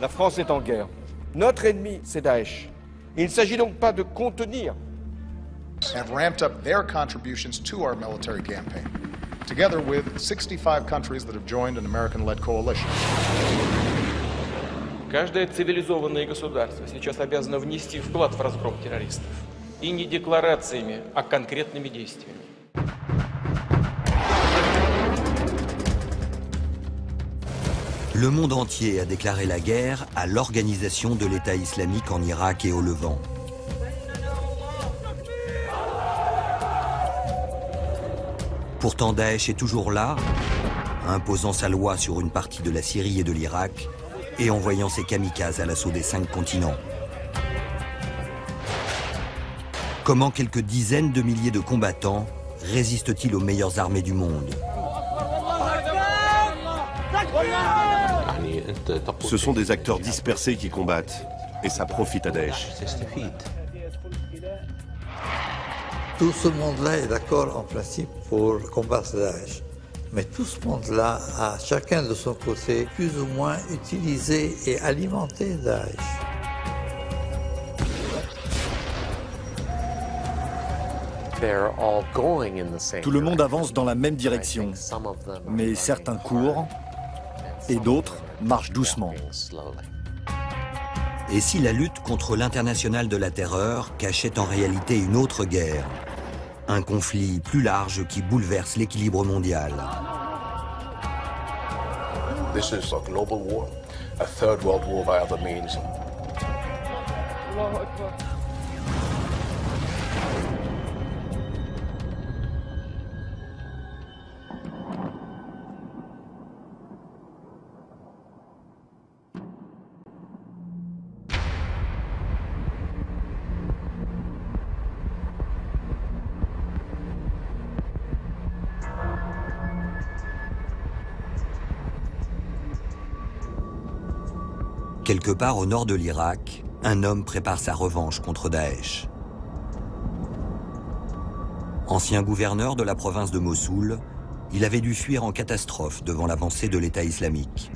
La France est en guerre. Notre ennemi, c'est Daesh. Il ne s'agit donc pas de contenir. Have ramped up their contributions to our military campaign, together with 65 countries that have joined an American-led coalition. Каждое цивилизованное государство сейчас обязано внести вклад в разгром террористов. И не декларациями, а конкретными действиями. Le monde entier a déclaré la guerre à l'organisation de l'État islamique en Irak et au Levant. Pourtant, Daesh est toujours là, imposant sa loi sur une partie de la Syrie et de l'Irak et envoyant ses kamikazes à l'assaut des 5 continents. Comment quelques dizaines de milliers de combattants résistent-ils aux meilleures armées du monde? Ce sont des acteurs dispersés qui combattent, et ça profite à Daesh. Tout ce monde-là est d'accord en principe pour combattre Daesh. Mais tout ce monde-là a chacun de son côté plus ou moins utilisé et alimenté Daesh. Tout le monde avance dans la même direction, mais certains courent et d'autres marchent doucement. Et si la lutte contre l'international de la terreur cachait en réalité une autre guerre, un conflit plus large qui bouleverse l'équilibre mondial? This is a global war, a third world war by other means. Quelque part au nord de l'Irak, un homme prépare sa revanche contre Daesh. Ancien gouverneur de la province de Mossoul, il avait dû fuir en catastrophe devant l'avancée de l'État islamique.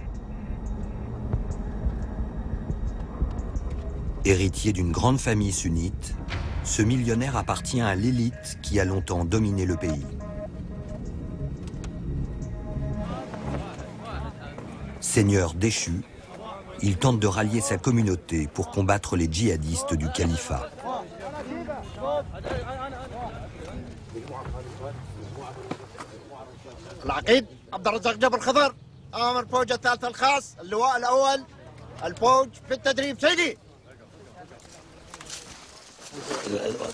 Héritier d'une grande famille sunnite, ce millionnaire appartient à l'élite qui a longtemps dominé le pays. Seigneur déchu, il tente de rallier sa communauté pour combattre les djihadistes du califat. العقيد عبد الرزاق جبر خضر امر فوج الثالث الخاص اللواء الاول الفوج في التدريب سيدي.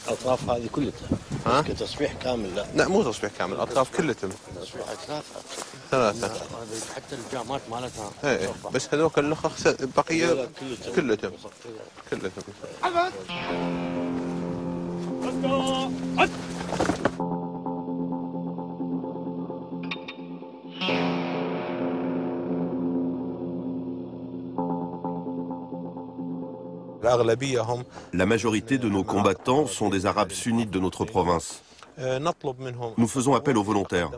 الاطراف هذه كلها تصبيح كامل؟ لا مو تصبيح كامل، الاطراف كلها تصبيح ثلاثة حتى الجامات مالتها ايه بس هذوك اللخخ بقيه كلها كلها. La majorité de nos combattants sont des Arabes sunnites de notre province. Nous faisons appel aux volontaires.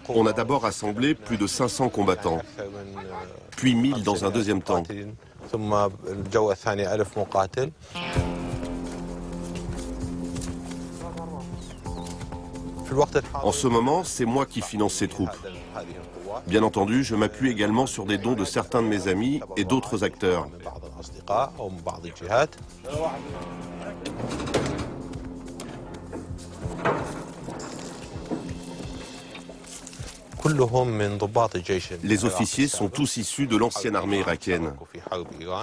On a d'abord rassemblé plus de 500 combattants, puis 1000 dans un deuxième temps. En ce moment, c'est moi qui finance ces troupes. Bien entendu, je m'appuie également sur des dons de certains de mes amis et d'autres acteurs. Les officiers sont tous issus de l'ancienne armée irakienne.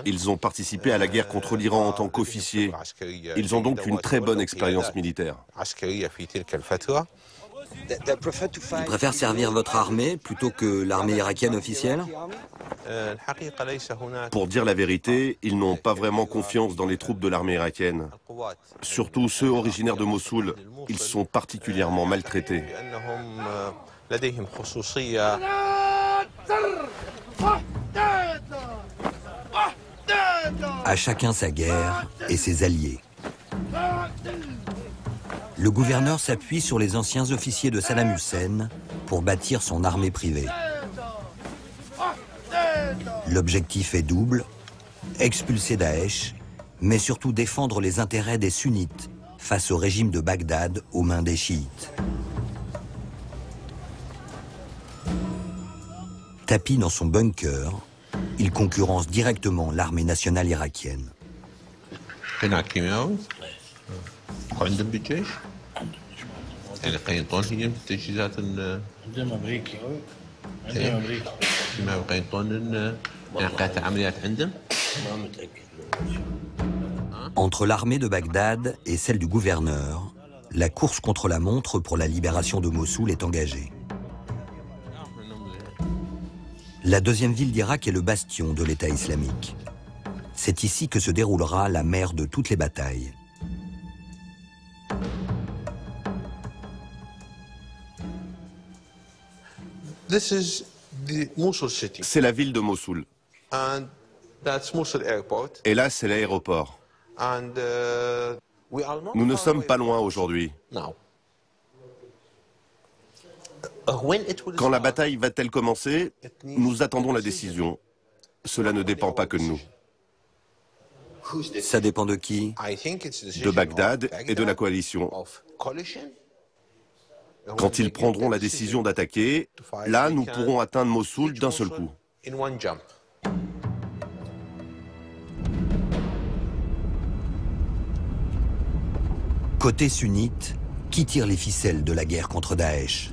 Ils ont participé à la guerre contre l'Iran en tant qu'officiers. Ils ont donc une très bonne expérience militaire. Ils préfèrent servir votre armée plutôt que l'armée irakienne officielle? Pour dire la vérité, ils n'ont pas vraiment confiance dans les troupes de l'armée irakienne. Surtout ceux originaires de Mossoul, ils sont particulièrement maltraités. À chacun sa guerre et ses alliés. Le gouverneur s'appuie sur les anciens officiers de Saddam Hussein pour bâtir son armée privée. L'objectif est double, expulser Daesh, mais surtout défendre les intérêts des sunnites face au régime de Bagdad aux mains des chiites. Tapi dans son bunker, il concurrence directement l'armée nationale irakienne. Entre l'armée de Bagdad et celle du gouverneur, la course contre la montre pour la libération de Mossoul est engagée. La deuxième ville d'Irak est le bastion de l'État islamique. C'est ici que se déroulera la mère de toutes les batailles. C'est la ville de Mossoul. Et là, c'est l'aéroport. Nous ne sommes pas loin aujourd'hui. Quand la bataille va-t-elle commencer? Nous attendons la décision. Cela ne dépend pas que de nous. Ça dépend de qui? De Bagdad et de la coalition. Quand ils prendront la décision d'attaquer, là, nous pourrons atteindre Mossoul d'un seul coup. Côté sunnite, qui tire les ficelles de la guerre contre Daesh?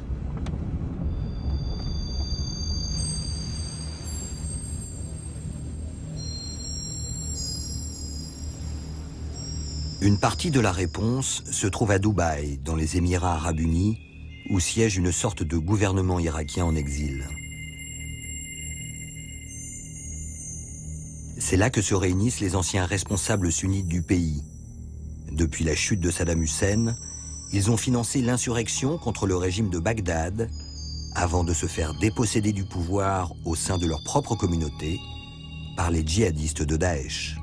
Une partie de la réponse se trouve à Dubaï, dans les Émirats arabes unis, où siège une sorte de gouvernement irakien en exil. C'est là que se réunissent les anciens responsables sunnites du pays. Depuis la chute de Saddam Hussein, ils ont financé l'insurrection contre le régime de Bagdad, avant de se faire déposséder du pouvoir au sein de leur propre communauté par les djihadistes de Daesh.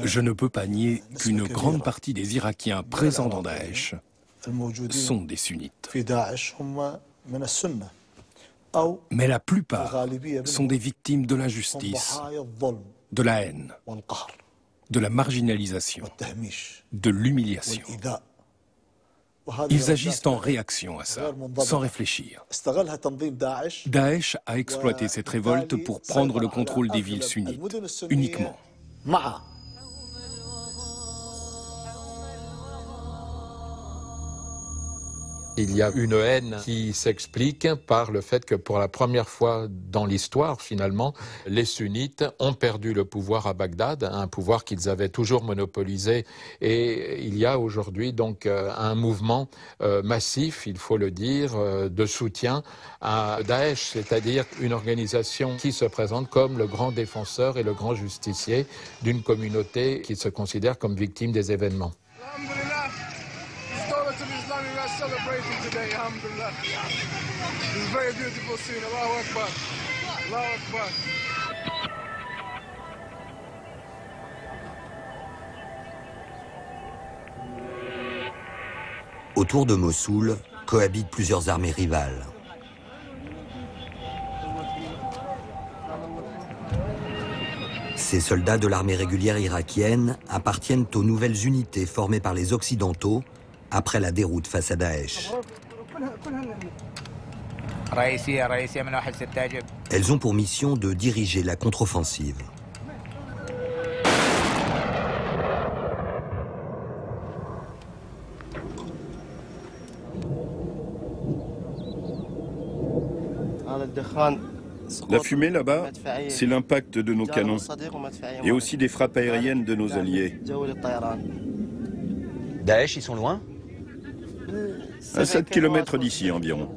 Je ne peux pas nier qu'une grande partie des Irakiens présents dans Daesh sont des sunnites. Mais la plupart sont des victimes de l'injustice, de la haine, de la marginalisation, de l'humiliation. Ils agissent en réaction à ça, sans réfléchir. Daesh a exploité cette révolte pour prendre le contrôle des villes sunnites, uniquement. Il y a une haine qui s'explique par le fait que pour la première fois dans l'histoire, finalement, les sunnites ont perdu le pouvoir à Bagdad, un pouvoir qu'ils avaient toujours monopolisé. Et il y a aujourd'hui donc un mouvement massif, il faut le dire, de soutien à Daesh, c'est-à-dire une organisation qui se présente comme le grand défenseur et le grand justicier d'une communauté qui se considère comme victime des événements. Autour de Mossoul cohabitent plusieurs armées rivales. Ces soldats de l'armée régulière irakienne appartiennent aux nouvelles unités formées par les Occidentaux après la déroute face à Daesh. Elles ont pour mission de diriger la contre-offensive. La fumée là-bas, c'est l'impact de nos canons et aussi des frappes aériennes de nos alliés. Daesh, ils sont loin? À 7 km d'ici environ.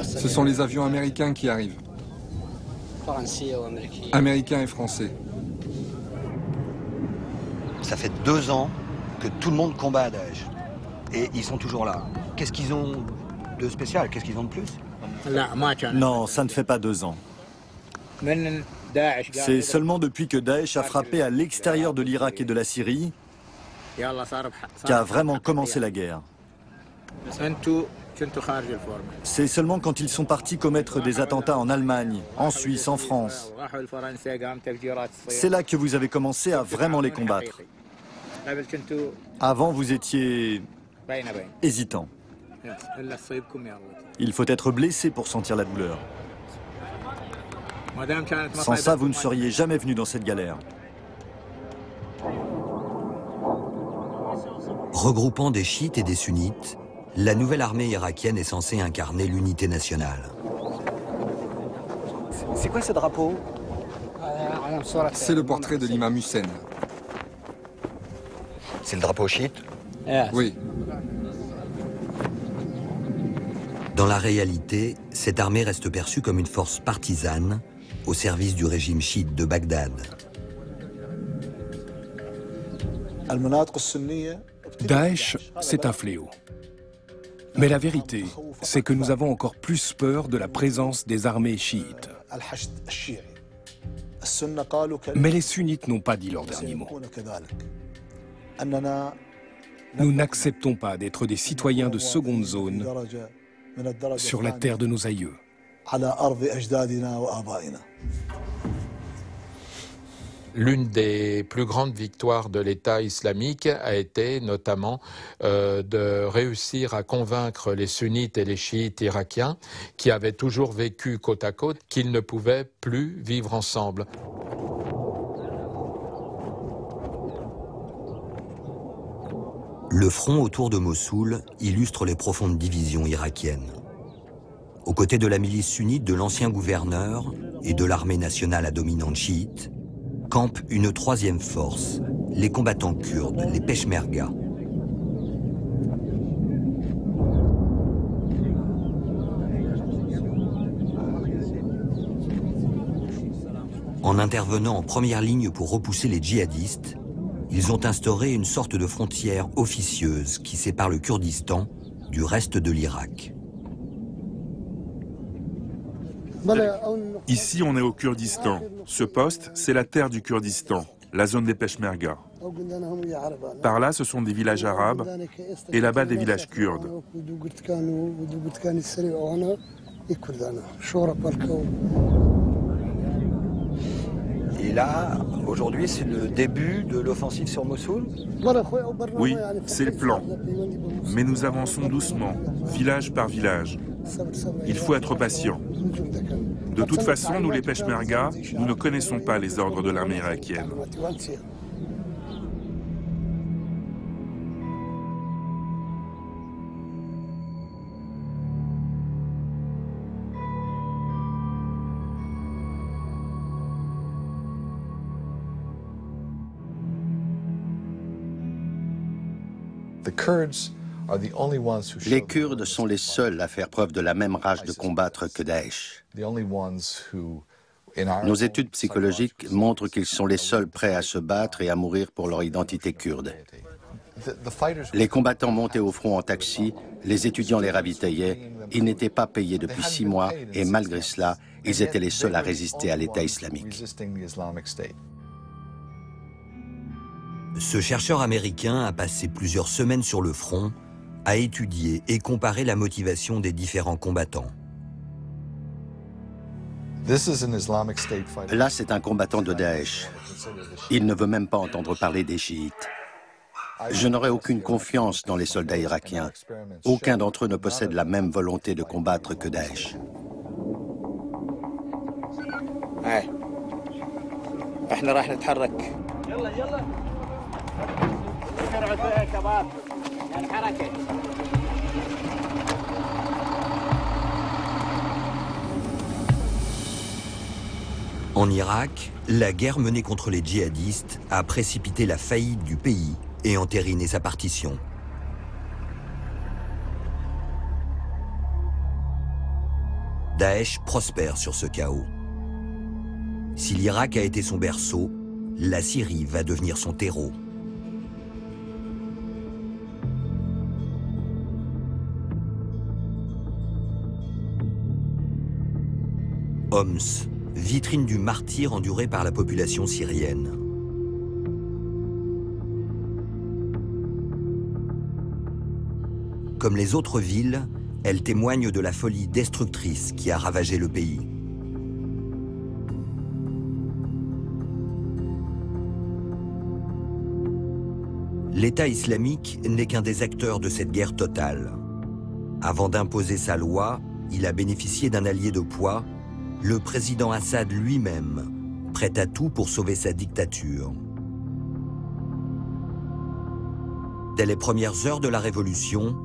Ce sont les avions américains qui arrivent. Américains et français. Ça fait 2 ans que tout le monde combat à Daesh. Et ils sont toujours là. Qu'est-ce qu'ils ont de spécial? Qu'est-ce qu'ils ont de plus? Non, ça ne fait pas 2 ans. C'est seulement depuis que Daesh a frappé à l'extérieur de l'Irak et de la Syrie qu'a vraiment commencé la guerre. C'est seulement quand ils sont partis commettre des attentats en Allemagne, en Suisse, en France. C'est là que vous avez commencé à vraiment les combattre. Avant, vous étiez hésitant. Il faut être blessé pour sentir la douleur. Sans ça, vous ne seriez jamais venu dans cette galère. Regroupant des chiites et des sunnites, la nouvelle armée irakienne est censée incarner l'unité nationale. C'est quoi ce drapeau? C'est le portrait de l'imam Hussein. C'est le drapeau chiite? Oui. Dans la réalité, cette armée reste perçue comme une force partisane au service du régime chiite de Bagdad. Daesh, c'est un fléau. Mais la vérité, c'est que nous avons encore plus peur de la présence des armées chiites. Mais les sunnites n'ont pas dit leur dernier mot. Nous n'acceptons pas d'être des citoyens de seconde zone sur la terre de nos aïeux. L'une des plus grandes victoires de l'État islamique a été notamment de réussir à convaincre les sunnites et les chiites irakiens, qui avaient toujours vécu côte à côte, qu'ils ne pouvaient plus vivre ensemble. Le front autour de Mossoul illustre les profondes divisions irakiennes. Aux côtés de la milice sunnite de l'ancien gouverneur et de l'armée nationale à dominante chiite, campe une troisième force, les combattants kurdes, les Peshmerga. En intervenant en première ligne pour repousser les djihadistes, ils ont instauré une sorte de frontière officieuse qui sépare le Kurdistan du reste de l'Irak. Ici, on est au Kurdistan. Ce poste, c'est la terre du Kurdistan, la zone des Peshmerga. Par là, ce sont des villages arabes et là-bas des villages kurdes. Et là, aujourd'hui, c'est le début de l'offensive sur Mossoul? Oui, c'est le plan. Mais nous avançons doucement, village par village. Il faut être patient. De toute façon, nous les Peshmerga, nous ne connaissons pas les ordres de l'armée irakienne. Les Kurdes sont les seuls à faire preuve de la même rage de combattre que Daesh. Nos études psychologiques montrent qu'ils sont les seuls prêts à se battre et à mourir pour leur identité kurde. Les combattants montaient au front en taxi, les étudiants les ravitaillaient, ils n'étaient pas payés depuis 6 mois et malgré cela, ils étaient les seuls à résister à l'État islamique. Ce chercheur américain a passé plusieurs semaines sur le front à étudier et comparer la motivation des différents combattants. Là, c'est un combattant de Daesh. Il ne veut même pas entendre parler des chiites. Je n'aurais aucune confiance dans les soldats irakiens. Aucun d'entre eux ne possède la même volonté de combattre que Daesh. En Irak, la guerre menée contre les djihadistes a précipité la faillite du pays et entériné sa partition. Daesh prospère sur ce chaos. Si l'Irak a été son berceau, la Syrie va devenir son terreau. Homs, vitrine du martyre enduré par la population syrienne. Comme les autres villes, elle témoigne de la folie destructrice qui a ravagé le pays. L'État islamique n'est qu'un des acteurs de cette guerre totale. Avant d'imposer sa loi, il a bénéficié d'un allié de poids, le président Assad lui-même, prêt à tout pour sauver sa dictature. Dès les premières heures de la révolution,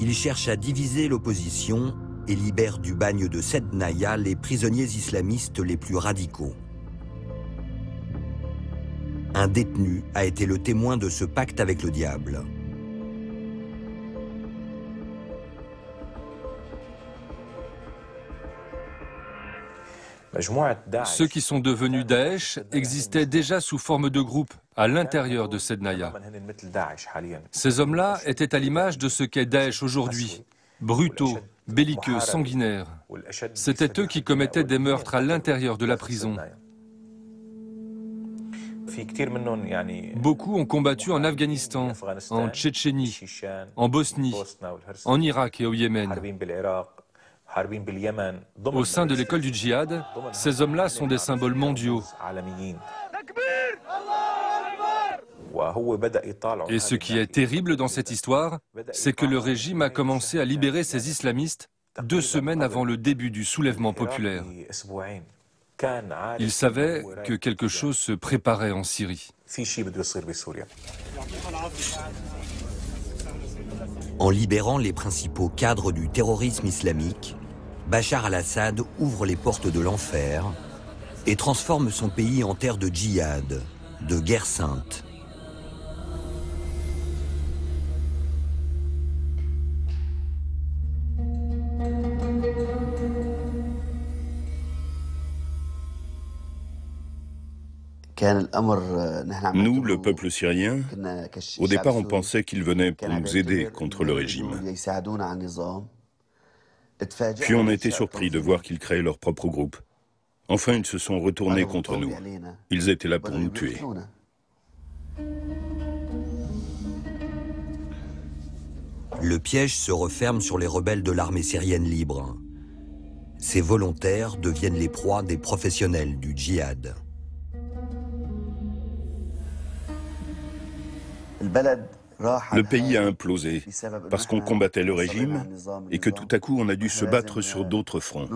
il cherche à diviser l'opposition et libère du bagne de Sednaya les prisonniers islamistes les plus radicaux. Un détenu a été le témoin de ce pacte avec le diable. Ceux qui sont devenus Daesh existaient déjà sous forme de groupe à l'intérieur de Sednaya. Ces hommes-là étaient à l'image de ce qu'est Daesh aujourd'hui, brutaux, belliqueux, sanguinaires. C'étaient eux qui commettaient des meurtres à l'intérieur de la prison. Beaucoup ont combattu en Afghanistan, en Tchétchénie, en Bosnie, en Irak et au Yémen. Au sein de l'école du djihad, ces hommes-là sont des symboles mondiaux. Et ce qui est terrible dans cette histoire, c'est que le régime a commencé à libérer ces islamistes 2 semaines avant le début du soulèvement populaire. Il savait que quelque chose se préparait en Syrie. En libérant les principaux cadres du terrorisme islamique, Bachar al-Assad ouvre les portes de l'enfer et transforme son pays en terre de djihad, de guerre sainte. Nous, le peuple syrien, au départ on pensait qu'ils venaient pour nous aider contre le régime. Puis on a été surpris de voir qu'ils créaient leur propre groupe. Enfin, ils se sont retournés contre nous. Ils étaient là pour nous tuer. Le piège se referme sur les rebelles de l'armée syrienne libre. Ces volontaires deviennent les proies des professionnels du djihad. Le pays a implosé parce qu'on combattait le régime et que tout à coup on a dû se battre sur d'autres fronts.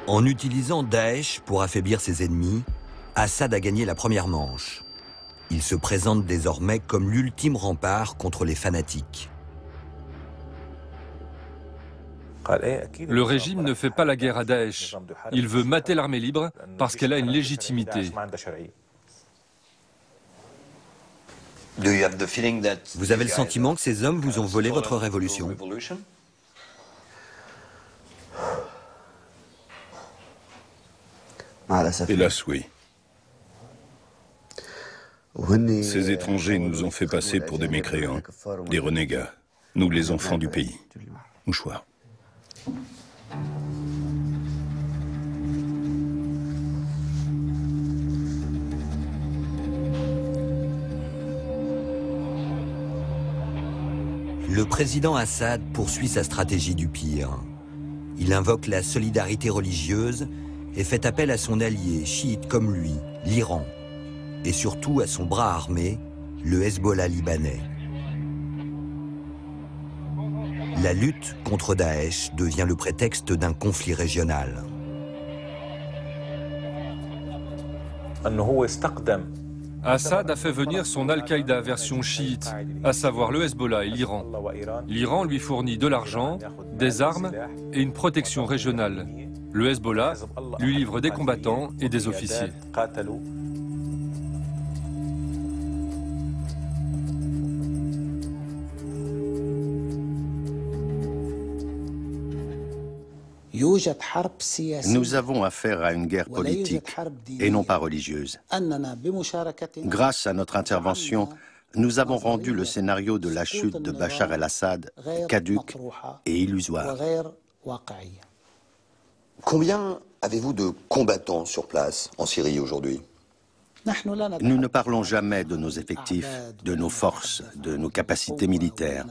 En utilisant Daesh pour affaiblir ses ennemis, Assad a gagné la première manche. Il se présente désormais comme l'ultime rempart contre les fanatiques. Le régime ne fait pas la guerre à Daesh. Il veut mater l'armée libre parce qu'elle a une légitimité. Vous avez le sentiment que ces hommes vous ont volé votre révolution? Hélas, oui. Ces étrangers nous ont fait passer pour des mécréants, des renégats, nous les enfants du pays. Mouchoir. Le président Assad poursuit sa stratégie du pire. Il invoque la solidarité religieuse et fait appel à son allié chiite comme lui, l'Iran, et surtout à son bras armé, le Hezbollah libanais. La lutte contre Daesh devient le prétexte d'un conflit régional. Assad a fait venir son Al-Qaïda version chiite, à savoir le Hezbollah et l'Iran. L'Iran lui fournit de l'argent, des armes et une protection régionale. Le Hezbollah lui livre des combattants et des officiers. Nous avons affaire à une guerre politique et non pas religieuse. Grâce à notre intervention, nous avons rendu le scénario de la chute de Bachar el-Assad caduque et illusoire. Combien avez-vous de combattants sur place en Syrie aujourd'hui? Nous ne parlons jamais de nos effectifs, de nos forces, de nos capacités militaires.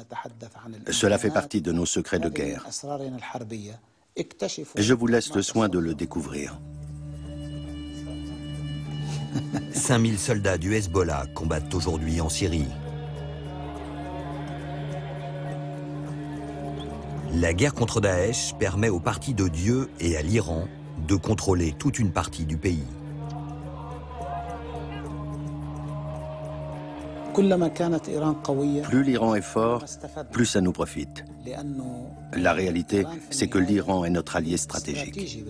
Cela fait partie de nos secrets de guerre. Je vous laisse le soin de le découvrir. 5000 soldats du Hezbollah combattent aujourd'hui en Syrie. La guerre contre Daesh permet au Parti de Dieu et à l'Iran de contrôler toute une partie du pays. Plus l'Iran est fort, plus ça nous profite. La réalité, c'est que l'Iran est notre allié stratégique.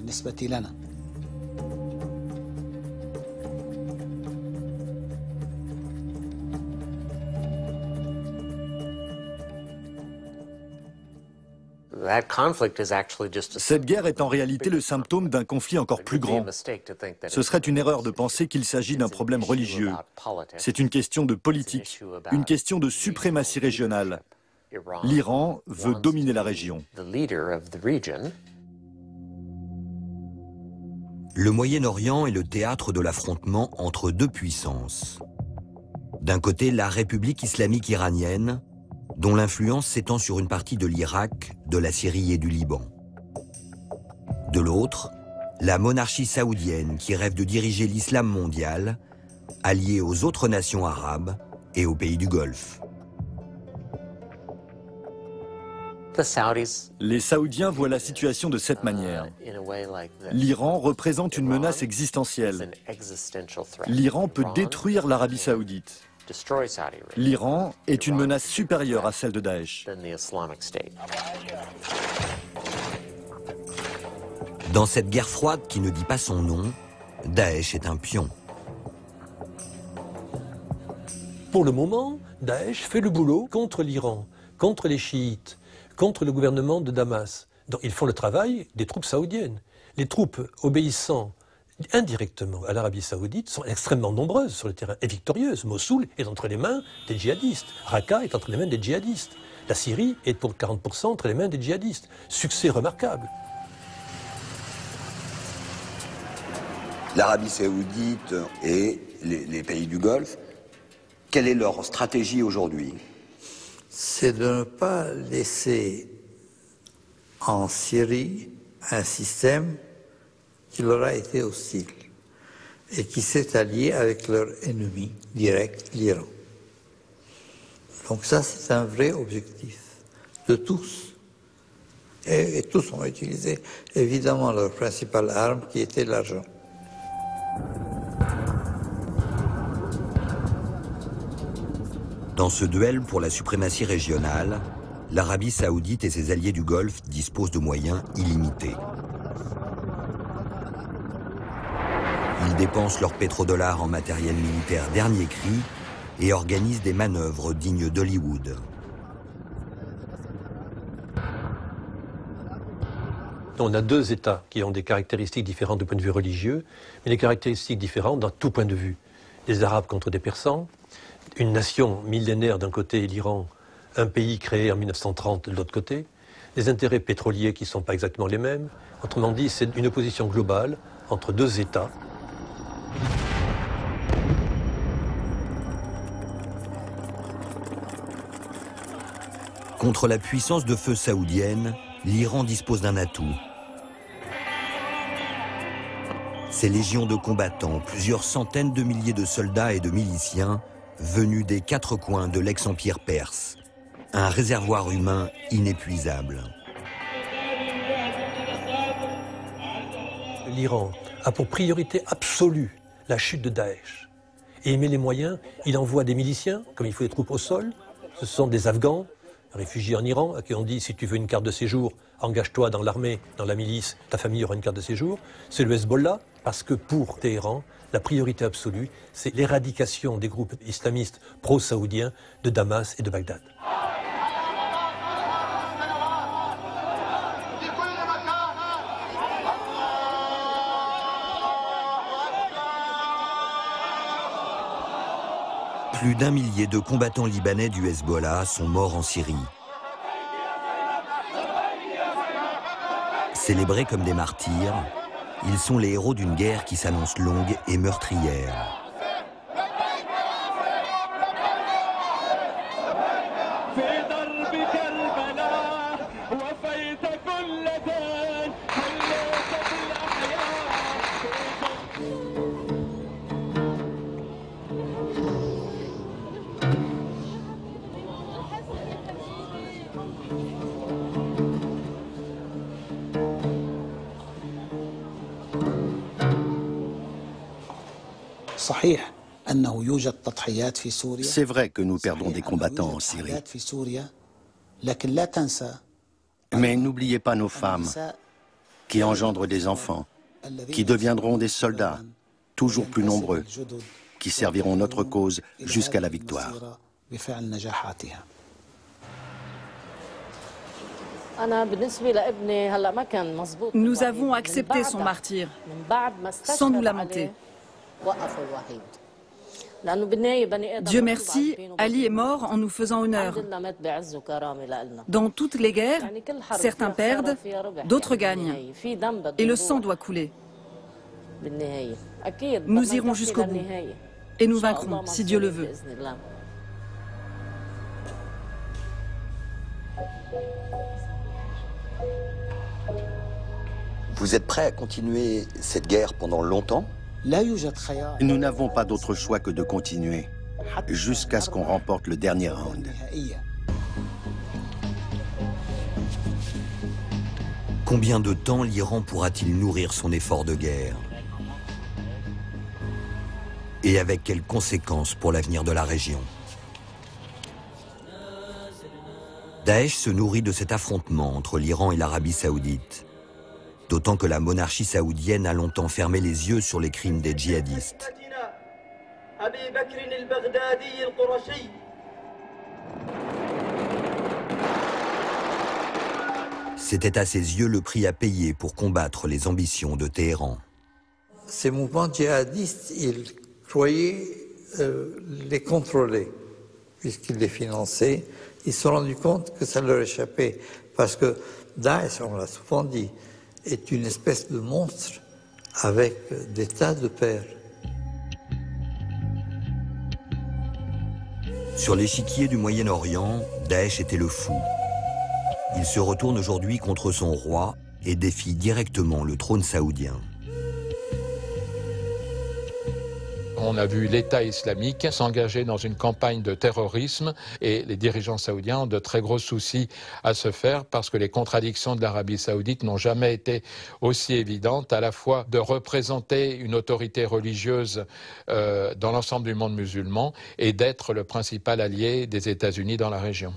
Cette guerre est en réalité le symptôme d'un conflit encore plus grand. Ce serait une erreur de penser qu'il s'agit d'un problème religieux. C'est une question de politique, une question de suprématie régionale. L'Iran veut dominer la région. Le Moyen-Orient est le théâtre de l'affrontement entre deux puissances. D'un côté, la République islamique iranienne, dont l'influence s'étend sur une partie de l'Irak, de la Syrie et du Liban. De l'autre, la monarchie saoudienne qui rêve de diriger l'islam mondial, alliée aux autres nations arabes et aux pays du Golfe. Les Saoudiens voient la situation de cette manière. L'Iran représente une menace existentielle. L'Iran peut détruire l'Arabie saoudite. L'Iran est une menace supérieure à celle de Daesh. Dans cette guerre froide qui ne dit pas son nom, Daesh est un pion. Pour le moment, Daesh fait le boulot contre l'Iran, contre les chiites, contre le gouvernement de Damas. Donc, ils font le travail des troupes saoudiennes. Les troupes obéissant indirectement à l'Arabie saoudite sont extrêmement nombreuses sur le terrain et victorieuses. Mossoul est entre les mains des djihadistes. Raqqa est entre les mains des djihadistes. La Syrie est pour 40% entre les mains des djihadistes. Succès remarquable. L'Arabie saoudite et les pays du Golfe, quelle est leur stratégie aujourd'hui? C'est de ne pas laisser en Syrie un système qui leur a été hostile et qui s'est allié avec leur ennemi direct, l'Iran. Donc ça, c'est un vrai objectif de tous. Et tous ont utilisé évidemment leur principale arme qui était l'argent. Dans ce duel pour la suprématie régionale, l'Arabie saoudite et ses alliés du Golfe disposent de moyens illimités. Ils dépensent leurs pétrodollars en matériel militaire dernier cri et organisent des manœuvres dignes d'Hollywood. On a deux États qui ont des caractéristiques différentes du point de vue religieux, mais des caractéristiques différentes dans tout point de vue. Les Arabes contre des Persans, une nation millénaire d'un côté, l'Iran, un pays créé en 1930 de l'autre côté, des intérêts pétroliers qui ne sont pas exactement les mêmes. Autrement dit, c'est une opposition globale entre deux États. Contre la puissance de feu saoudienne, l'Iran dispose d'un atout. Ses légions de combattants, plusieurs centaines de milliers de soldats et de miliciens, venus des quatre coins de l'ex-empire perse. Un réservoir humain inépuisable. L'Iran a pour priorité absolue la chute de Daesh. Et il met les moyens, il envoie des miliciens, comme il faut des troupes au sol. Ce sont des Afghans, réfugiés en Iran, à qui on dit si tu veux une carte de séjour, engage-toi dans l'armée, dans la milice, ta famille aura une carte de séjour. C'est le Hezbollah, parce que pour Téhéran, la priorité absolue, c'est l'éradication des groupes islamistes pro-saoudiens de Damas et de Bagdad. Plus d'1 millier de combattants libanais du Hezbollah sont morts en Syrie. Célébrés comme des martyrs, ils sont les héros d'une guerre qui s'annonce longue et meurtrière. C'est vrai que nous perdons des combattants en Syrie. Mais n'oubliez pas nos femmes, qui engendrent des enfants, qui deviendront des soldats, toujours plus nombreux, qui serviront notre cause jusqu'à la victoire. Nous avons accepté son martyre, sans nous lamenter. Dieu merci, Ali est mort en nous faisant honneur. Dans toutes les guerres, certains perdent, d'autres gagnent. Et le sang doit couler. Nous irons jusqu'au bout. Et nous vaincrons, si Dieu le veut. Vous êtes prêt à continuer cette guerre pendant longtemps ? Nous n'avons pas d'autre choix que de continuer, jusqu'à ce qu'on remporte le dernier round. Combien de temps l'Iran pourra-t-il nourrir son effort de guerre? Et avec quelles conséquences pour l'avenir de la région? Daesh se nourrit de cet affrontement entre l'Iran et l'Arabie saoudite. D'autant que la monarchie saoudienne a longtemps fermé les yeux sur les crimes des djihadistes. C'était à ses yeux le prix à payer pour combattre les ambitions de Téhéran. Ces mouvements djihadistes, ils croyaient les contrôler, puisqu'ils les finançaient. Ils se sont rendus compte que ça leur échappait, parce que Daesh, on l'a souvent dit, est une espèce de monstre avec des tas de pères. Sur l'échiquier du Moyen-Orient, Daesh était le fou. Il se retourne aujourd'hui contre son roi et défie directement le trône saoudien. On a vu l'État islamique s'engager dans une campagne de terrorisme et les dirigeants saoudiens ont de très gros soucis à se faire parce que les contradictions de l'Arabie saoudite n'ont jamais été aussi évidentes, à la fois de représenter une autorité religieuse dans l'ensemble du monde musulman et d'être le principal allié des États-Unis dans la région.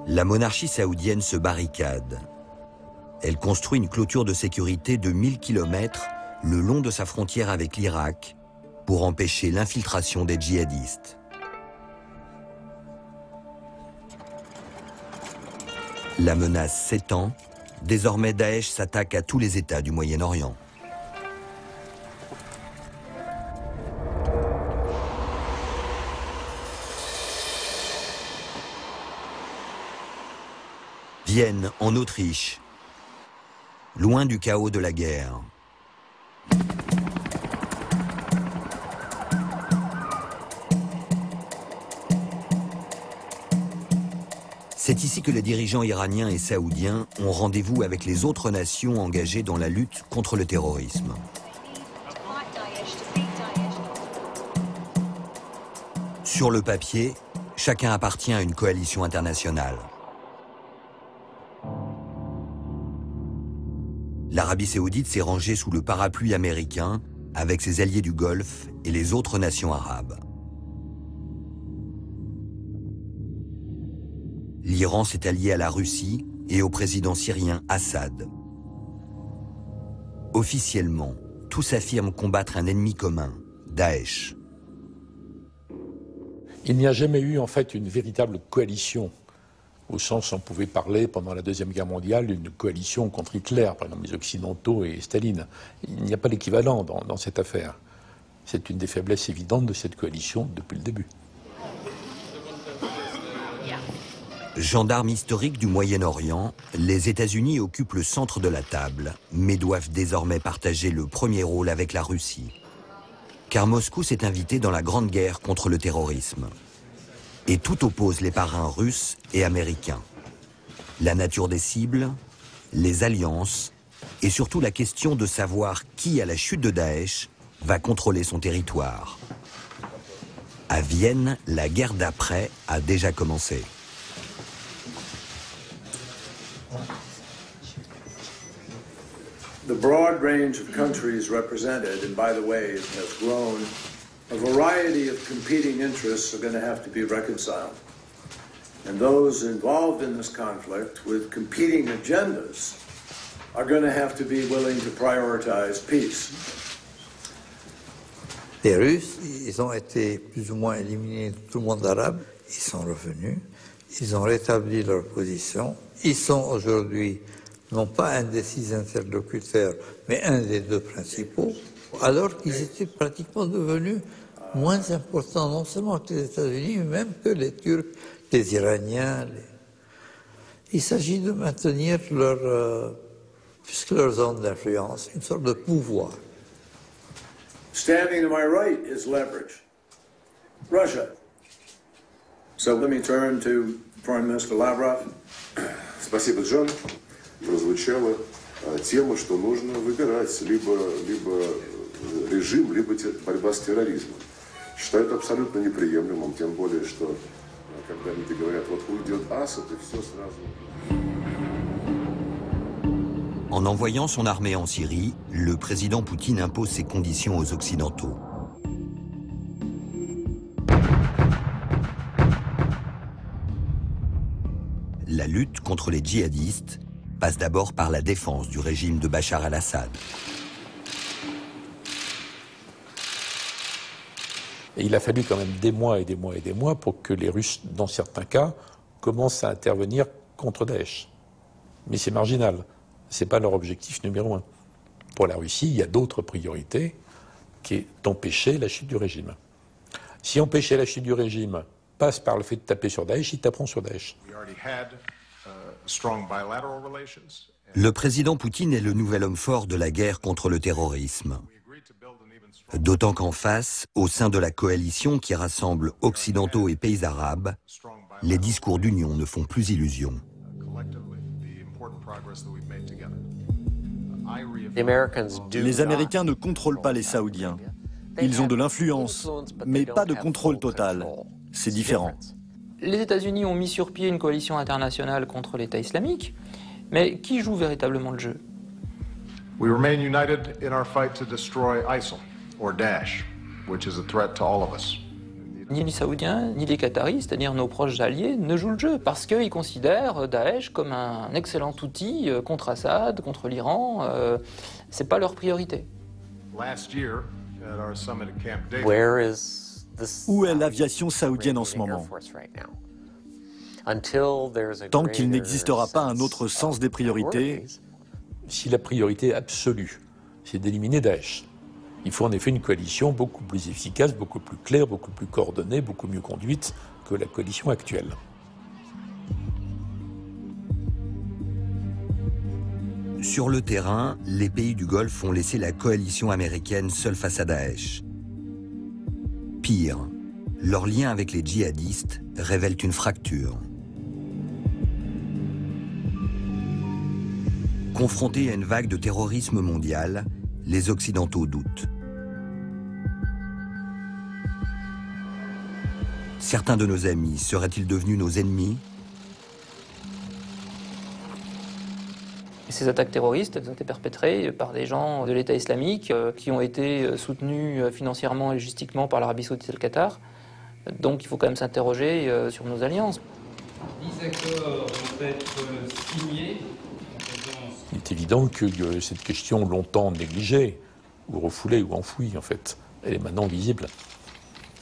La monarchie saoudienne se barricade. Elle construit une clôture de sécurité de 1000 km le long de sa frontière avec l'Irak pour empêcher l'infiltration des djihadistes. La menace s'étend. Désormais, Daesh s'attaque à tous les États du Moyen-Orient. Vienne, en Autriche. Loin du chaos de la guerre. C'est ici que les dirigeants iraniens et saoudiens ont rendez-vous avec les autres nations engagées dans la lutte contre le terrorisme. Sur le papier, chacun appartient à une coalition internationale. L'Arabie saoudite s'est rangée sous le parapluie américain avec ses alliés du Golfe et les autres nations arabes. L'Iran s'est allié à la Russie et au président syrien Assad. Officiellement, tous affirment combattre un ennemi commun, Daesh. Il n'y a jamais eu en fait une véritable coalition au sens où on pouvait parler pendant la Deuxième Guerre mondiale d'une coalition contre Hitler, par exemple les Occidentaux et Staline. Il n'y a pas d'équivalent dans cette affaire. C'est une des faiblesses évidentes de cette coalition depuis le début. Gendarmes historiques du Moyen-Orient, les États-Unis occupent le centre de la table, mais doivent désormais partager le premier rôle avec la Russie. Car Moscou s'est invité dans la grande guerre contre le terrorisme. Et tout oppose les parrains russes et américains. La nature des cibles, les alliances, et surtout la question de savoir qui, à la chute de Daesh, va contrôler son territoire. À Vienne, la guerre d'après a déjà commencé. The broad range of countries represented, and by the way, it has grown, a variety of competing interests are going to have to be reconciled. And those involved in this conflict with competing agendas are going to have to be willing to prioritize peace. Les Russes, ils ont été plus ou moins éliminés de tout le monde arabe. Ils sont revenus, ils ont rétabli leur position. Ils sont aujourd'hui non pas un des 6 interlocuteurs, mais un des 2 principaux, alors qu'ils étaient pratiquement devenus moins importants, non seulement que les États-Unis, mais même que les Turcs, les Iraniens. Il s'agit de maintenir puisque leur zone d'influence, une sorte de pouvoir. Standing to my right is leverage. Russia. So let me turn to Prime Minister Lavrov. Спасибо, Джон. Прозвучала тема, что нужно выбирать либо режим, либо борьба с терроризмом. Считаю это абсолютно неприемлемым, тем более, что когда люди говорят, вот уйдет Асад, и все сразу... En envoyant son armée en Syrie, le président Poutine impose ses conditions aux Occidentaux. La lutte contre les djihadistes passe d'abord par la défense du régime de Bachar al-Assad. Et il a fallu quand même des mois et des mois et des mois pour que les Russes, dans certains cas, commencent à intervenir contre Daesh. Mais c'est marginal, ce n'est pas leur objectif numéro 1. Pour la Russie, il y a d'autres priorités, qui est d'empêcher la chute du régime. Si empêcher la chute du régime passe par le fait de taper sur Daesh, ils taperont sur Daesh. Le président Poutine est le nouvel homme fort de la guerre contre le terrorisme. D'autant qu'en face, au sein de la coalition qui rassemble occidentaux et pays arabes, les discours d'union ne font plus illusion. Les Américains ne contrôlent pas les Saoudiens. Ils ont de l'influence, mais pas de contrôle total. C'est différent. Les États-Unis ont mis sur pied une coalition internationale contre l'État islamique, mais qui joue véritablement le jeu? We remain united in our fight to destroy ISIL, or Daesh, which is a threat to all of us. Ni les Saoudiens, ni les Qataris, c'est-à-dire nos proches alliés, ne jouent le jeu parce qu'ils considèrent Daesh comme un excellent outil contre Assad, contre l'Iran. C'est pas leur priorité. Last year, at our summit at Camp David, où est l'aviation saoudienne en ce moment? Tant qu'il n'existera pas un autre sens des priorités, si la priorité absolue, c'est d'éliminer Daesh, il faut en effet une coalition beaucoup plus efficace, beaucoup plus claire, beaucoup plus coordonnée, beaucoup mieux conduite que la coalition actuelle. Sur le terrain, les pays du Golfe ont laissé la coalition américaine seule face à Daesh. Pire, leurs liens avec les djihadistes révèlent une fracture. Confrontés à une vague de terrorisme mondial, les Occidentaux doutent. Certains de nos amis seraient-ils devenus nos ennemis? Ces attaques terroristes ont été perpétrées par des gens de l'État islamique qui ont été soutenus financièrement et logistiquement par l'Arabie Saoudite et le Qatar. Donc il faut quand même s'interroger sur nos alliances. 10 accords vont être signés. Il est évident que cette question longtemps négligée, ou refoulée, ou enfouie en fait, elle est maintenant visible.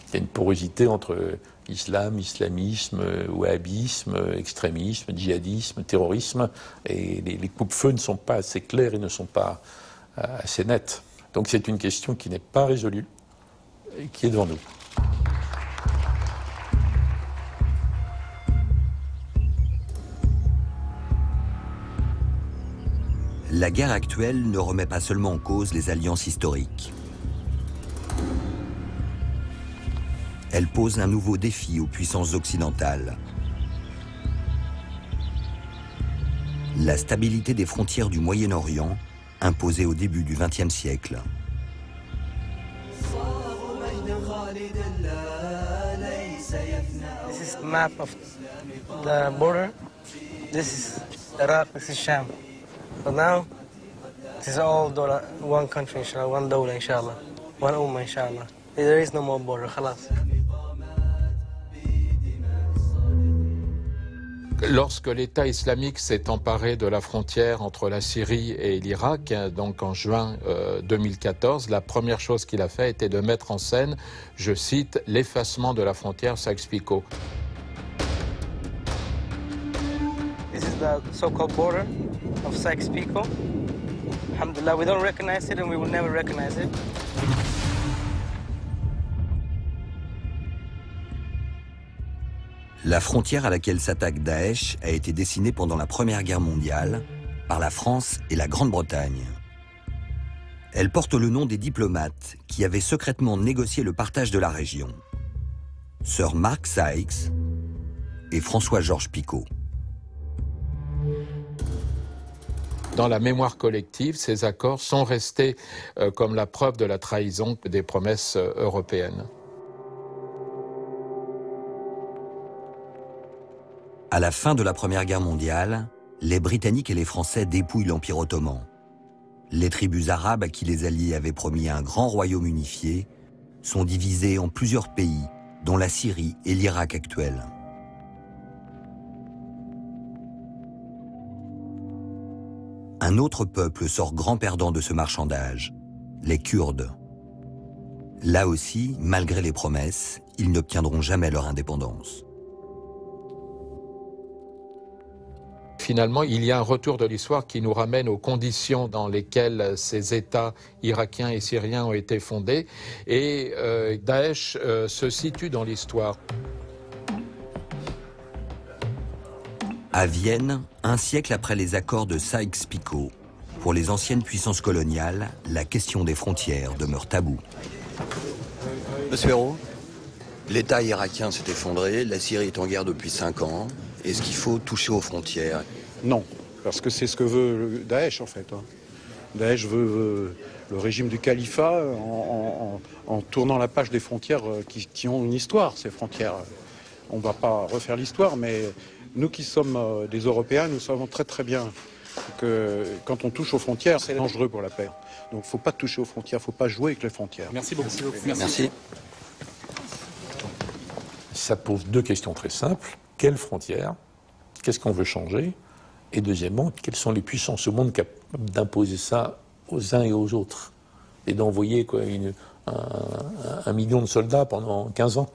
Il y a une porosité entre Islam, islamisme, wahhabisme, extrémisme, djihadisme, terrorisme. Et les coupe-feux ne sont pas assez clairs et ne sont pas assez nets. Donc c'est une question qui n'est pas résolue et qui est devant nous. La guerre actuelle ne remet pas seulement en cause les alliances historiques. Elle pose un nouveau défi aux puissances occidentales. La stabilité des frontières du Moyen-Orient, imposée au début du XXe siècle. This is a map of the border. This is Iraq, this is Sham. But now, this is all one country, inshallah, one dawla, inshallah, one ummah, inshallah. There is no more border, khalas. Lorsque l'État islamique s'est emparé de la frontière entre la Syrie et l'Irak, donc en juin 2014, la première chose qu'il a fait était de mettre en scène, je cite, l'effacement de la frontière Sykes-Picot. This is the so-called border of Sykes-Picot. Alhamdulillah, we don't recognize it and we will never recognize it. La frontière à laquelle s'attaque Daesh a été dessinée pendant la Première Guerre mondiale par la France et la Grande-Bretagne. Elle porte le nom des diplomates qui avaient secrètement négocié le partage de la région. Sir Mark Sykes et François-Georges Picot. Dans la mémoire collective, ces accords sont restés comme la preuve de la trahison des promesses européennes. À la fin de la Première Guerre mondiale, les Britanniques et les Français dépouillent l'Empire ottoman. Les tribus arabes à qui les Alliés avaient promis un grand royaume unifié sont divisées en plusieurs pays, dont la Syrie et l'Irak actuel. Un autre peuple sort grand perdant de ce marchandage, les Kurdes. Là aussi, malgré les promesses, ils n'obtiendront jamais leur indépendance. Finalement, il y a un retour de l'histoire qui nous ramène aux conditions dans lesquelles ces États irakiens et syriens ont été fondés. Et Daesh se situe dans l'histoire. À Vienne, un siècle après les accords de Sykes-Picot, pour les anciennes puissances coloniales, la question des frontières demeure taboue. Monsieur Hérault, l'État irakien s'est effondré, la Syrie est en guerre depuis 5 ans. Est-ce qu'il faut toucher aux frontières? Non, parce que c'est ce que veut Daesh en fait. Daesh veut le régime du califat en tournant la page des frontières qui ont une histoire, ces frontières. On ne va pas refaire l'histoire, mais nous qui sommes des Européens, nous savons très très bien que quand on touche aux frontières, c'est dangereux pour la paix. Donc il ne faut pas toucher aux frontières, il ne faut pas jouer avec les frontières. Merci beaucoup. Merci. Ça pose deux questions très simples. Quelles frontières? Qu'est-ce qu'on veut changer? Et deuxièmement, quelles sont les puissances au monde capables d'imposer ça aux uns et aux autres? Et d'envoyer quoi, un million de soldats pendant 15 ans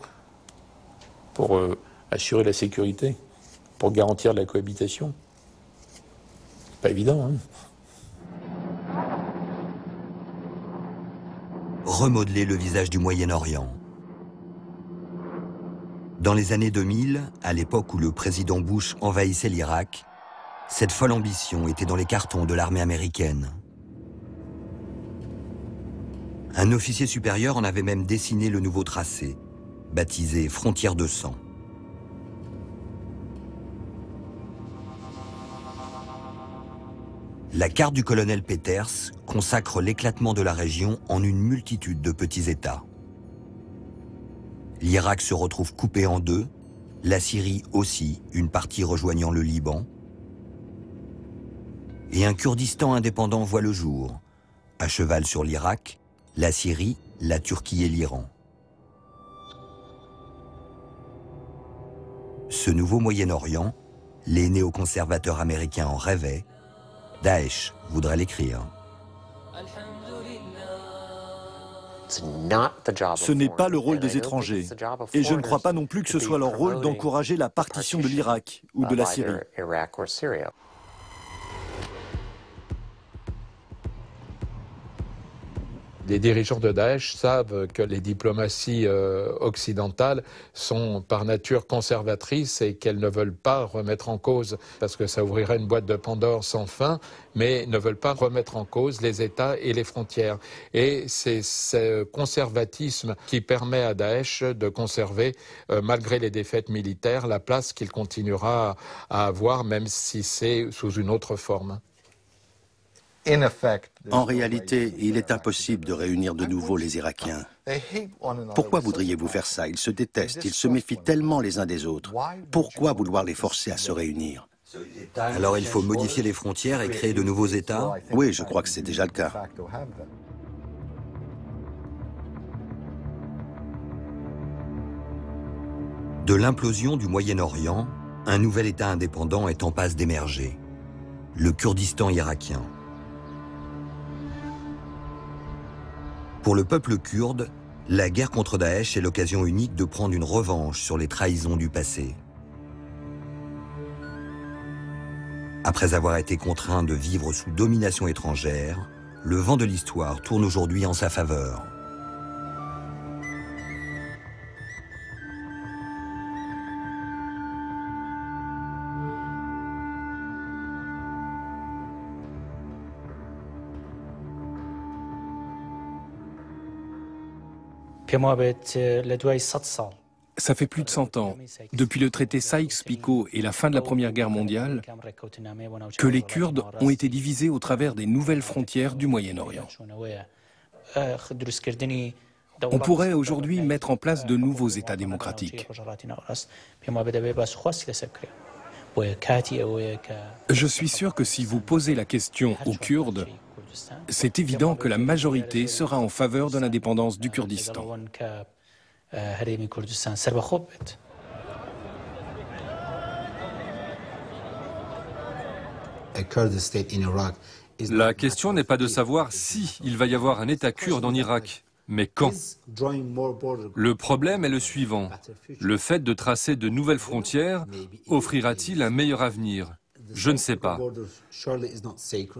pour assurer la sécurité, pour garantir la cohabitation? C'est pas évident, hein? Remodeler le visage du Moyen-Orient. Dans les années 2000, à l'époque où le président Bush envahissait l'Irak, cette folle ambition était dans les cartons de l'armée américaine. Un officier supérieur en avait même dessiné le nouveau tracé, baptisé Frontière de sang. La carte du colonel Peters consacre l'éclatement de la région en une multitude de petits États. L'Irak se retrouve coupé en deux, la Syrie aussi, une partie rejoignant le Liban, et un Kurdistan indépendant voit le jour, à cheval sur l'Irak, la Syrie, la Turquie et l'Iran. Ce nouveau Moyen-Orient, les néoconservateurs américains en rêvaient, Daesh voudrait l'écrire. Ce n'est pas le rôle des étrangers. Et je ne crois pas non plus que ce soit leur rôle d'encourager la partition de l'Irak ou de la Syrie. Les dirigeants de Daesh savent que les diplomaties occidentales sont par nature conservatrices et qu'elles ne veulent pas remettre en cause, parce que ça ouvrirait une boîte de Pandore sans fin, mais ne veulent pas remettre en cause les États et les frontières. Et c'est ce conservatisme qui permet à Daesh de conserver, malgré les défaites militaires, la place qu'il continuera à avoir, même si c'est sous une autre forme. En réalité, il est impossible de réunir de nouveau les Irakiens. Pourquoi voudriez-vous faire ça? Ils se détestent, ils se méfient tellement les uns des autres. Pourquoi vouloir les forcer à se réunir? Alors il faut modifier les frontières et créer de nouveaux États? Oui, je crois que c'est déjà le cas. De l'implosion du Moyen-Orient, un nouvel État indépendant est en passe d'émerger. Le Kurdistan irakien. Pour le peuple kurde, la guerre contre Daesh est l'occasion unique de prendre une revanche sur les trahisons du passé. Après avoir été contraint de vivre sous domination étrangère, le vent de l'histoire tourne aujourd'hui en sa faveur. Ça fait plus de 100 ans, depuis le traité Sykes-Picot et la fin de la Première Guerre mondiale, que les Kurdes ont été divisés au travers des nouvelles frontières du Moyen-Orient. On pourrait aujourd'hui mettre en place de nouveaux États démocratiques. Je suis sûr que si vous posez la question aux Kurdes, c'est évident que la majorité sera en faveur de l'indépendance du Kurdistan. La question n'est pas de savoir si il va y avoir un État kurde en Irak, mais quand. Le problème est le suivant. Le fait de tracer de nouvelles frontières offrira-t-il un meilleur avenir ? Je ne sais pas.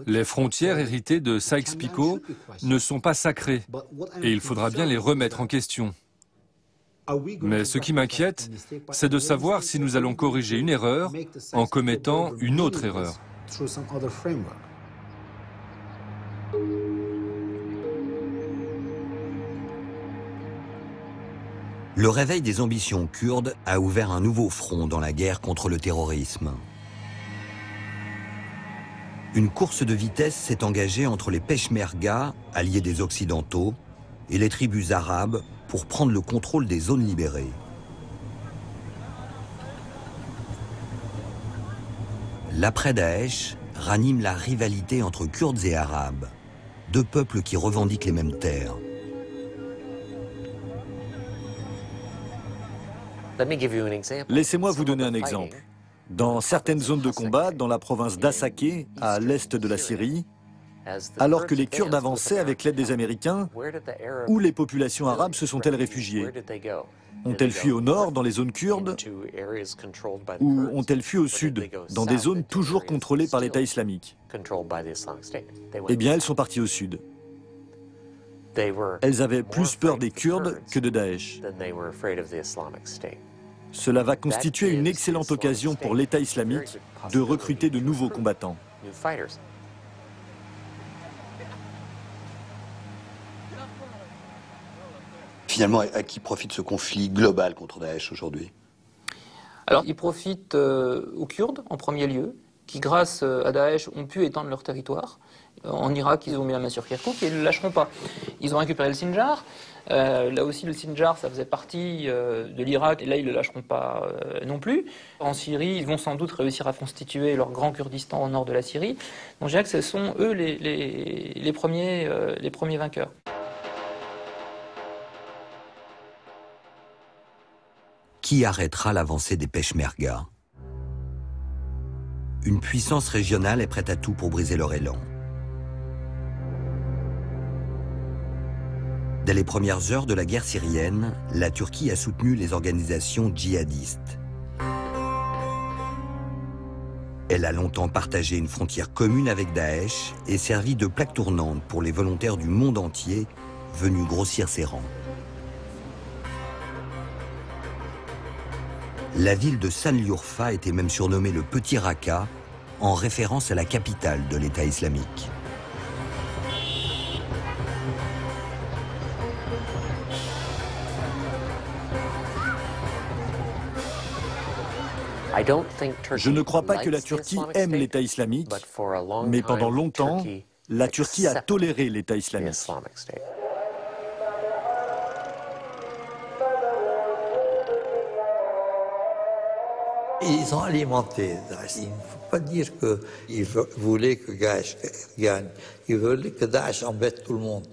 Les frontières héritées de Sykes-Picot ne sont pas sacrées et il faudra bien les remettre en question. Mais ce qui m'inquiète, c'est de savoir si nous allons corriger une erreur en commettant une autre erreur. Le réveil des ambitions kurdes a ouvert un nouveau front dans la guerre contre le terrorisme. Une course de vitesse s'est engagée entre les Peshmerga, alliés des Occidentaux, et les tribus arabes pour prendre le contrôle des zones libérées. L'après-Daesh ranime la rivalité entre Kurdes et Arabes, deux peuples qui revendiquent les mêmes terres. Laissez-moi vous donner un exemple. Dans certaines zones de combat, dans la province d'Assaké, à l'est de la Syrie, alors que les Kurdes avançaient avec l'aide des Américains, où les populations arabes se sont-elles réfugiées? Ont-elles fui au nord, dans les zones kurdes, ou ont-elles fui au sud, dans des zones toujours contrôlées par l'État islamique? Eh bien, elles sont parties au sud. Elles avaient plus peur des Kurdes que de Daesh. Cela va constituer une excellente occasion pour l'État islamique de recruter de nouveaux combattants. Finalement, à qui profite ce conflit global contre Daesh aujourd'hui? Alors, il profite aux Kurdes, en premier lieu, qui, grâce à Daesh, ont pu étendre leur territoire. En Irak, ils ont mis la main sur Kirkouk et ils ne le lâcheront pas. Ils ont récupéré le Sinjar. Là aussi, le Sinjar, ça faisait partie de l'Irak, et là, ils ne le lâcheront pas non plus. En Syrie, ils vont sans doute réussir à constituer leur grand Kurdistan au nord de la Syrie. Donc, je dirais que ce sont eux les premiers vainqueurs. Qui arrêtera l'avancée des Peshmerga? Une puissance régionale est prête à tout pour briser leur élan. Dès les premières heures de la guerre syrienne, la Turquie a soutenu les organisations djihadistes. Elle a longtemps partagé une frontière commune avec Daesh et servi de plaque tournante pour les volontaires du monde entier venus grossir ses rangs. La ville de Sanliurfa était même surnommée le Petit Raqqa, en référence à la capitale de l'État islamique. Je ne crois pas que la Turquie aime l'État islamique, mais pendant longtemps, la Turquie a toléré l'État islamique. Ils ont alimenté Daesh. Il ne faut pas dire qu'ils voulaient que Daesh gagne. Ils voulaient que Daesh embête tout le monde.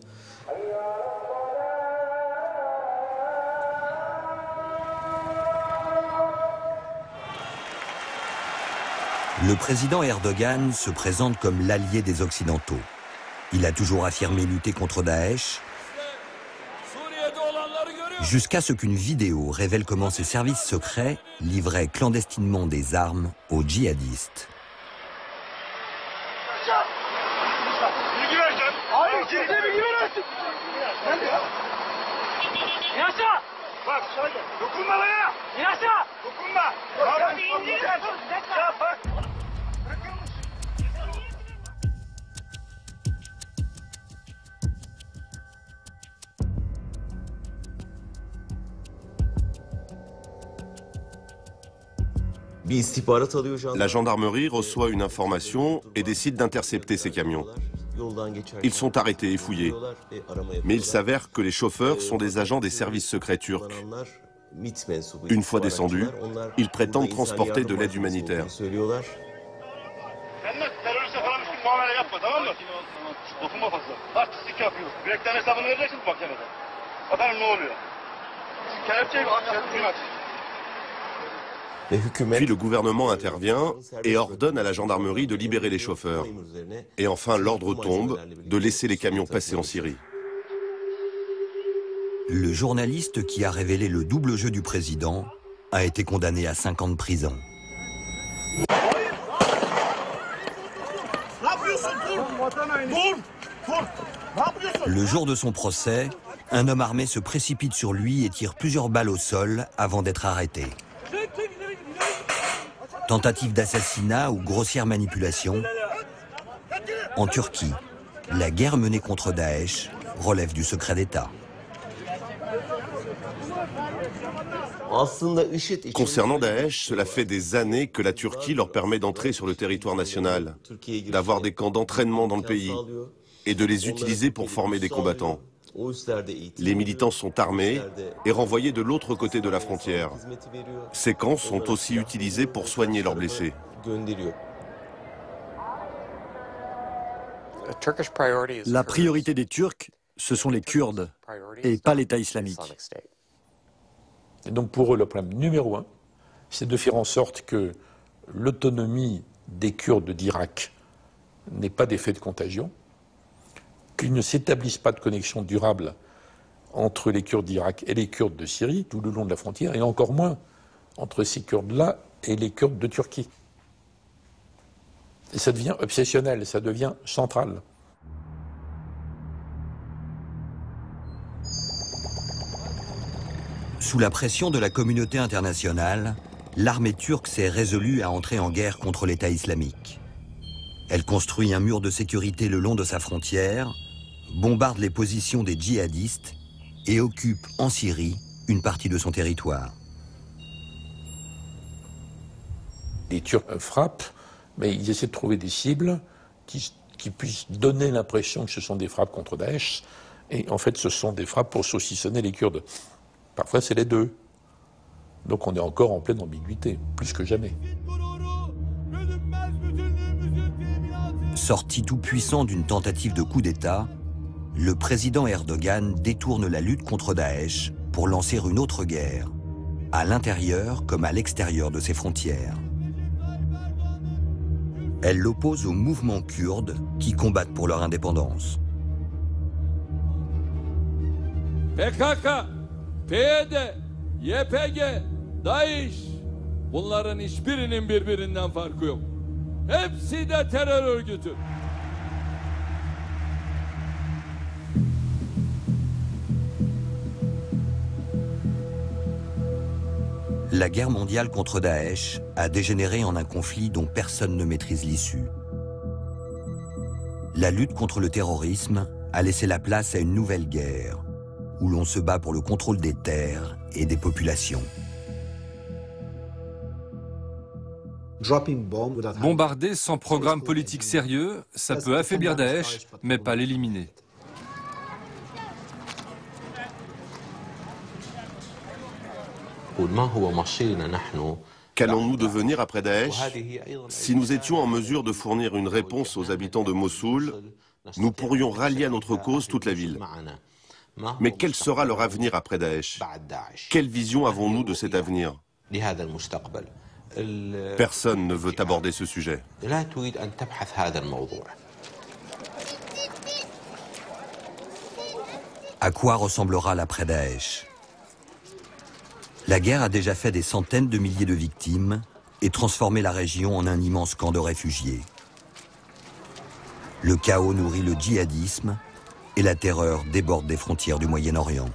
Le président Erdogan se présente comme l'allié des Occidentaux. Il a toujours affirmé lutter contre Daesh, jusqu'à ce qu'une vidéo révèle comment ses services secrets livraient clandestinement des armes aux djihadistes. La gendarmerie reçoit une information et décide d'intercepter ces camions. Ils sont arrêtés et fouillés. Mais il s'avère que les chauffeurs sont des agents des services secrets turcs. Une fois descendus, ils prétendent transporter de l'aide humanitaire. Puis le gouvernement intervient et ordonne à la gendarmerie de libérer les chauffeurs. Et enfin, l'ordre tombe de laisser les camions passer en Syrie. Le journaliste qui a révélé le double jeu du président a été condamné à 5 ans de prison. Le jour de son procès, un homme armé se précipite sur lui et tire plusieurs balles au sol avant d'être arrêté. Tentative d'assassinat ou grossière manipulation. En Turquie, la guerre menée contre Daesh relève du secret d'État. Concernant Daesh, cela fait des années que la Turquie leur permet d'entrer sur le territoire national, d'avoir des camps d'entraînement dans le pays et de les utiliser pour former des combattants. Les militants sont armés et renvoyés de l'autre côté de la frontière. Ces camps sont aussi utilisés pour soigner leurs blessés. La priorité des Turcs, ce sont les Kurdes et pas l'État islamique. Et donc pour eux, le problème numéro 1, c'est de faire en sorte que l'autonomie des Kurdes d'Irak n'ait pas d'effet de contagion, qu'il ne s'établisse pas de connexion durable entre les Kurdes d'Irak et les Kurdes de Syrie, tout le long de la frontière, et encore moins entre ces Kurdes-là et les Kurdes de Turquie. Et ça devient obsessionnel, ça devient central. Sous la pression de la communauté internationale, l'armée turque s'est résolue à entrer en guerre contre l'État islamique. Elle construit un mur de sécurité le long de sa frontière, bombarde les positions des djihadistes et occupe en Syrie une partie de son territoire. Les Turcs frappent, mais ils essaient de trouver des cibles qui puissent donner l'impression que ce sont des frappes contre Daesh, et en fait ce sont des frappes pour saucissonner les Kurdes. Parfois, c'est les deux. Donc on est encore en pleine ambiguïté, plus que jamais. Sorti tout puissant d'une tentative de coup d'État, le président Erdogan détourne la lutte contre Daesh pour lancer une autre guerre, à l'intérieur comme à l'extérieur de ses frontières. Elle l'oppose aux mouvements kurdes qui combattent pour leur indépendance. PKK, PYD, YPG, DAEŞ, bunların hiçbirinin birbirinden farkı yok. Hepsi de terör örgütü. La guerre mondiale contre Daesh a dégénéré en un conflit dont personne ne maîtrise l'issue. La lutte contre le terrorisme a laissé la place à une nouvelle guerre, où l'on se bat pour le contrôle des terres et des populations. Bombarder sans programme politique sérieux, ça peut affaiblir Daesh, mais pas l'éliminer. Qu'allons-nous devenir après Daesh? Si nous étions en mesure de fournir une réponse aux habitants de Mossoul, nous pourrions rallier à notre cause toute la ville. Mais quel sera leur avenir après Daesh? Quelle vision avons-nous de cet avenir? Personne ne veut aborder ce sujet. À quoi ressemblera l'après-Daesh? La guerre a déjà fait des centaines de milliers de victimes et transformé la région en un immense camp de réfugiés. Le chaos nourrit le djihadisme et la terreur déborde des frontières du Moyen-Orient.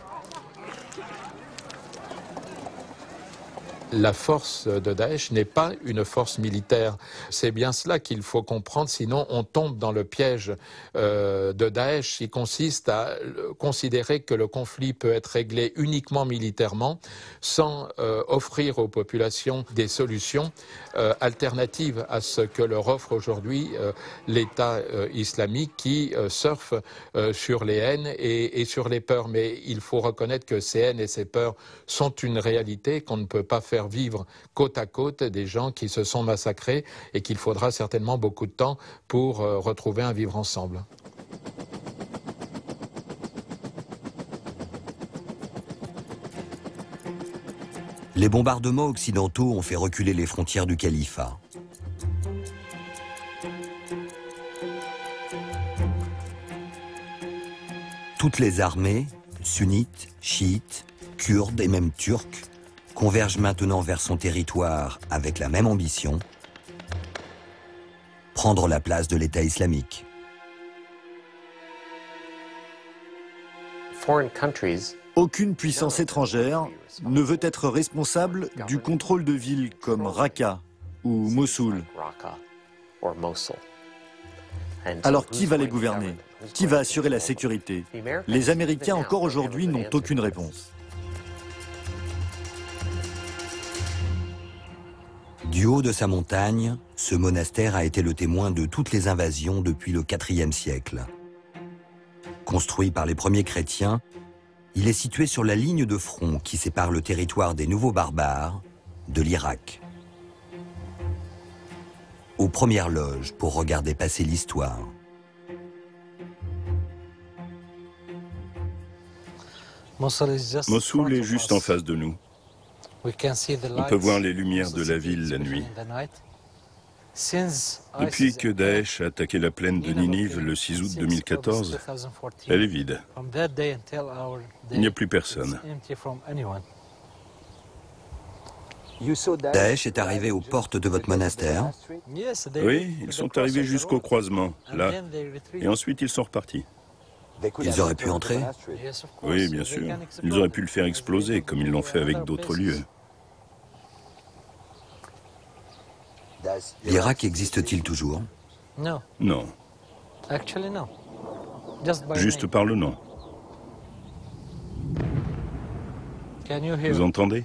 La force de Daesh n'est pas une force militaire. C'est bien cela qu'il faut comprendre, sinon on tombe dans le piège de Daesh qui consiste à considérer que le conflit peut être réglé uniquement militairement sans offrir aux populations des solutions alternatives à ce que leur offre aujourd'hui l'État islamique qui surfe sur les haines et sur les peurs. Mais il faut reconnaître que ces haines et ces peurs sont une réalité qu'on ne peut pas faire vivre côte à côte des gens qui se sont massacrés et qu'il faudra certainement beaucoup de temps pour retrouver un vivre ensemble. Les bombardements occidentaux ont fait reculer les frontières du califat. Toutes les armées, sunnites, chiites, kurdes et même turques, convergent maintenant vers son territoire avec la même ambition, prendre la place de l'État islamique. Aucune puissance étrangère ne veut être responsable du contrôle de villes comme Raqqa ou Mossoul. Alors qui va les gouverner? Qui va assurer la sécurité? Les Américains encore aujourd'hui n'ont aucune réponse. Du haut de sa montagne, ce monastère a été le témoin de toutes les invasions depuis le IVe siècle. Construit par les premiers chrétiens, il est situé sur la ligne de front qui sépare le territoire des nouveaux barbares de l'Irak. Aux premières loges pour regarder passer l'histoire. Mossoul est juste en face de nous. On peut voir les lumières de la ville la nuit. Depuis que Daesh a attaqué la plaine de Ninive le 6 août 2014, elle est vide. Il n'y a plus personne. Daesh est arrivé aux portes de votre monastère? Oui, ils sont arrivés jusqu'au croisement, là, et ensuite ils sont repartis. Ils auraient pu entrer? Oui, bien sûr. Ils auraient pu le faire exploser, comme ils l'ont fait avec d'autres lieux. L'Irak existe-t-il toujours? Non. Juste par le nom. Vous entendez?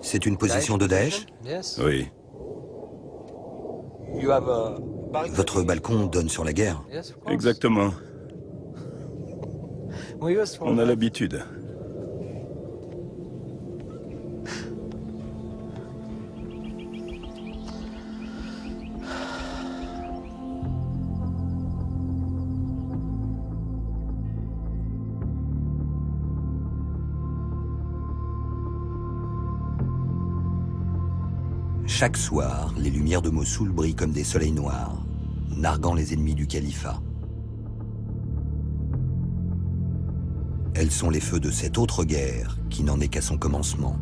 C'est une position de Daesh? Oui. Votre balcon donne sur la guerre? Exactement. On a l'habitude. Chaque soir, les lumières de Mossoul brillent comme des soleils noirs, narguant les ennemis du califat. Elles sont les feux de cette autre guerre qui n'en est qu'à son commencement.